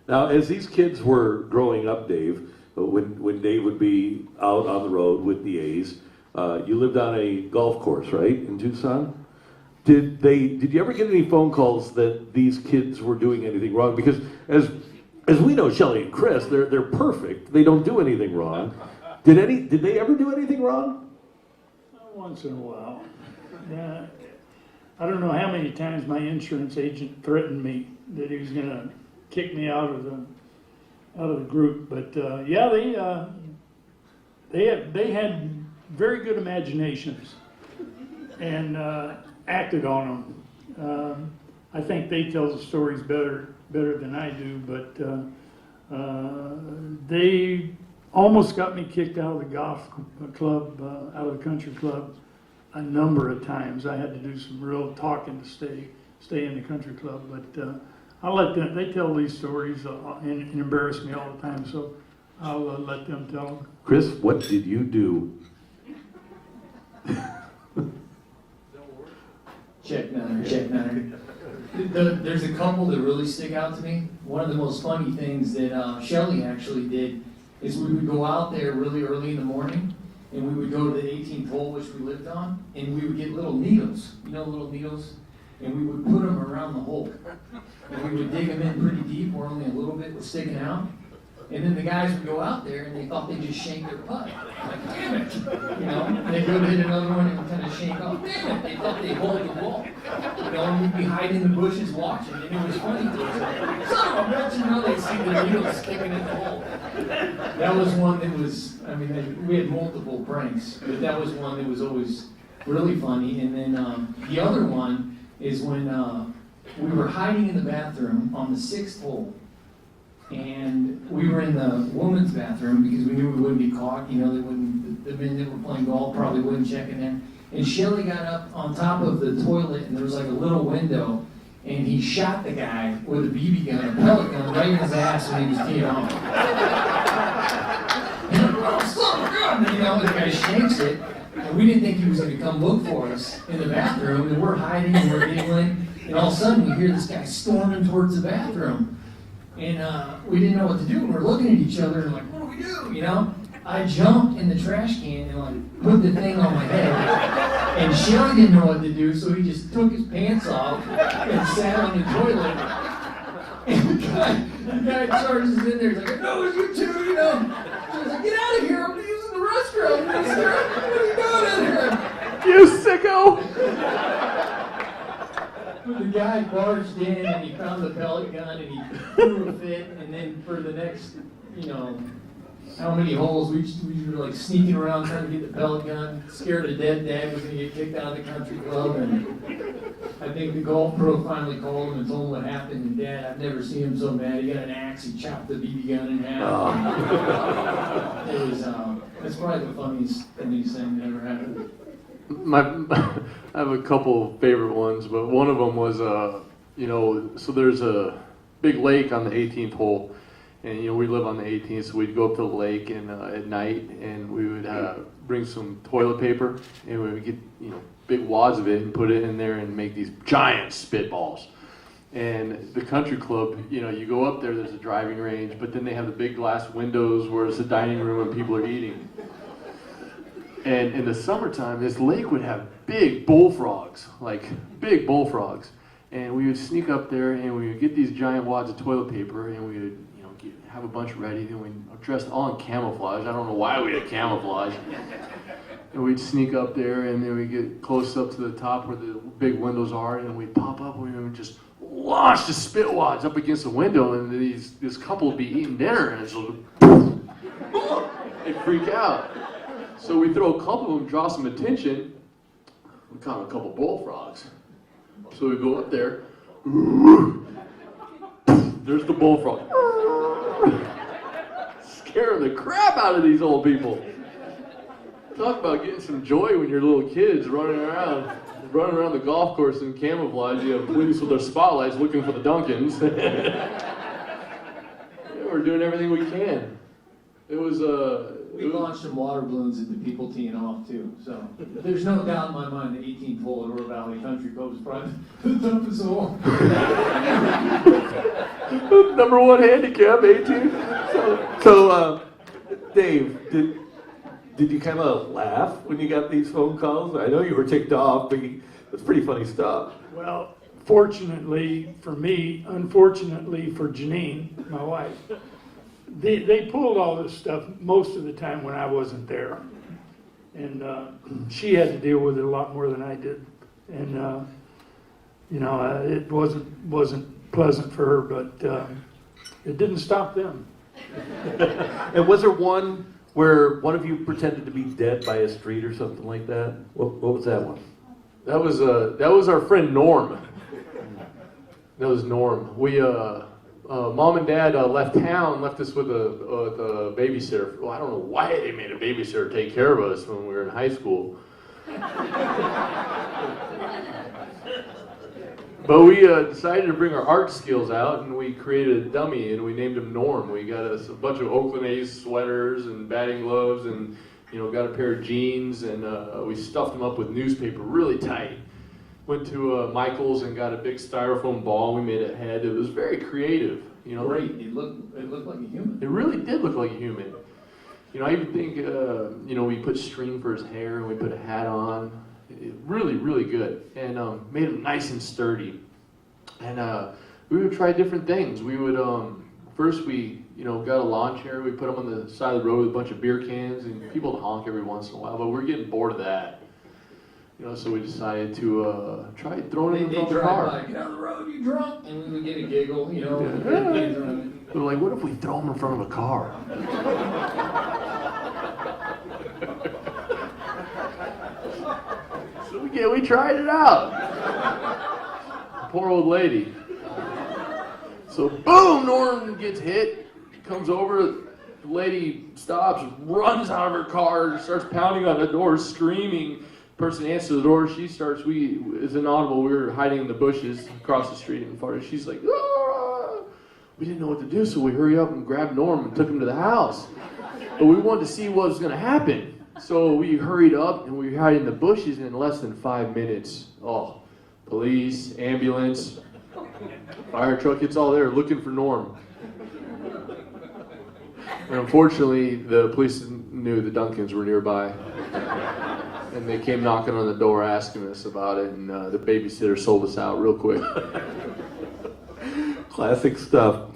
Now, as these kids were growing up, Dave, when Dave would be out on the road with the A's, you lived on a golf course, right, in Tucson? Did you ever get any phone calls that these kids were doing anything wrong? Because as we know, Shelly and Chris, they're perfect. They don't do anything wrong. Did they ever do anything wrong? Once in a while. Yeah. I don't know how many times my insurance agent threatened me that he was going to kick me out of the group. But yeah, they had very good imaginations and acted on them. I think they tell the stories better than I do, but they almost got me kicked out of the golf club, out of the country club, a number of times. I had to do some real talking to stay in the country club, but I'll let them. They tell these stories and embarrass me all the time, so I'll let them tell them. Chris, what did you do? Check none. There's a couple that really stick out to me. One of the most funny things that Shelly actually did is we would go out there really early in the morning, and we would go to the 18th hole, which we lived on, and we would get little needles, little needles, and we would put them around the hole. And we would dig them in pretty deep, where only a little bit was sticking out. And then the guys would go out there, and they thought they just shanked their putt. Like, damn it! And they'd go to hit another one and kind of shank off. Damn it! They thought they'd hold the ball. And we'd be hiding in the bushes watching, and it was funny to us. Son of a bitch, they'd see the needles sticking in the hole. That was one that was, we had multiple pranks, but that was one that was always really funny. And then the other one is when we were hiding in the bathroom on the 6th hole. And we were in the women's bathroom because we knew we wouldn't be caught. The men that were playing golf probably wouldn't check in there. And Shelly got up on top of the toilet, and there was like a little window, and he shot the guy with a BB gun, a pellet gun, right in his ass when he was teeing off. And I'm like, oh, son of a gun! And the guy shanks it, and we didn't think he was going to come look for us in the bathroom, and we're hiding, and we're giggling, and all of a sudden we hear this guy storming towards the bathroom. And we didn't know what to do, and we're looking at each other and like, what do we do, I jumped in the trash can and put the thing on my head, and Shelly didn't know what to do, so he just took his pants off and sat on the toilet. And the guy charges in there, he's like, I know it's you too, She was like, get out of here, I'm using the restroom, mister. What are you doing in here? You sicko! The guy barged in and he found the pellet gun and he threw a fit, and then for the next, how many holes, we were like sneaking around trying to get the pellet gun, scared to death Dad was going to get kicked out of the country club, and I think the golf pro finally called him and told him what happened, and Dad, I've never seen him so mad. He got an axe, he chopped the BB gun in half. It was, that's probably the funniest thing that ever happened. I have a couple favorite ones, but one of them was, so there's a big lake on the 18th hole, and we live on the 18th, so we'd go up to the lake and at night, and we would bring some toilet paper, and we would get big wads of it and put it in there and make these giant spitballs. And the country club, you go up there, there's a driving range, but then they have the big glass windows where it's a dining room and people are eating. And in the summertime, this lake would have big bullfrogs. And we would sneak up there, and we would get these giant wads of toilet paper, and we would, have a bunch ready. Then we'd dress all in camouflage. I don't know why we had camouflage. And we'd sneak up there, and then we'd get close up to the top where the big windows are, and we'd pop up, and we would just launch the spit wads up against the window, and this couple would be eating dinner, and it's like, they'd freak out. So we throw a couple of them, draw some attention. We caught a couple bullfrogs. So we go up there. There's the bullfrog. Scaring the crap out of these old people. Talk about getting some joy when you're little kids running around the golf course in camouflage. You have police with their spotlights looking for the Duncans. Yeah, we're doing everything we can. It was We launched some water balloons at the people teeing off too, so there's no doubt in my mind the 18th hole at Oro Valley Country Club is probably the toughest hole. number one handicap, 18. So, Dave, did you kind of laugh when you got these phone calls? I know you were ticked off, but it's pretty funny stuff. Well, fortunately for me, unfortunately for Janine, my wife, they pulled all this stuff most of the time when I wasn't there. And she had to deal with it a lot more than I did. And, it wasn't pleasant for her, but it didn't stop them. And was there one where one of you pretended to be dead by a street or something like that? What was that one? That was our friend Norm. That was Norm. We Mom and Dad left town, left us with a babysitter. Well, I don't know why they made a babysitter take care of us when we were in high school. But we decided to bring our art skills out, and we created a dummy, and we named him Norm. We got us a bunch of Oakland A's sweaters and batting gloves, and got a pair of jeans, and we stuffed him up with newspaper really tight. Went to Michael's and got a big styrofoam ball. We made a head. It was very creative. Great. It looked like a human. It really did look like a human. I even think we put string for his hair, and we put a hat on. Really, really good, and made him nice and sturdy. And we would try different things. We would first we got a lawn chair. We put them on the side of the road with a bunch of beer cans, and people would honk every once in a while. But we're getting bored of that. So we decided to try throwing it in front of the car. By, get on the road, you drunk, and we would get a giggle. Yeah. We're like, what if we throw them in front of a car? So we tried it out. Poor old lady. So boom, Norm gets hit, comes over, the lady stops, runs out of her car, starts pounding on the door, screaming. Person answers the door, it's inaudible, we were hiding in the bushes across the street in Florida. She's like, ah! We didn't know what to do, so we hurry up and grabbed Norm and took him to the house. But we wanted to see what was gonna happen. So we hurried up and we hid in the bushes, and in less than 5 minutes, police, ambulance, fire truck, it's all there looking for Norm. And unfortunately, the police knew the Duncans were nearby. And they came knocking on the door asking us about it, and the babysitter sold us out real quick. Classic stuff.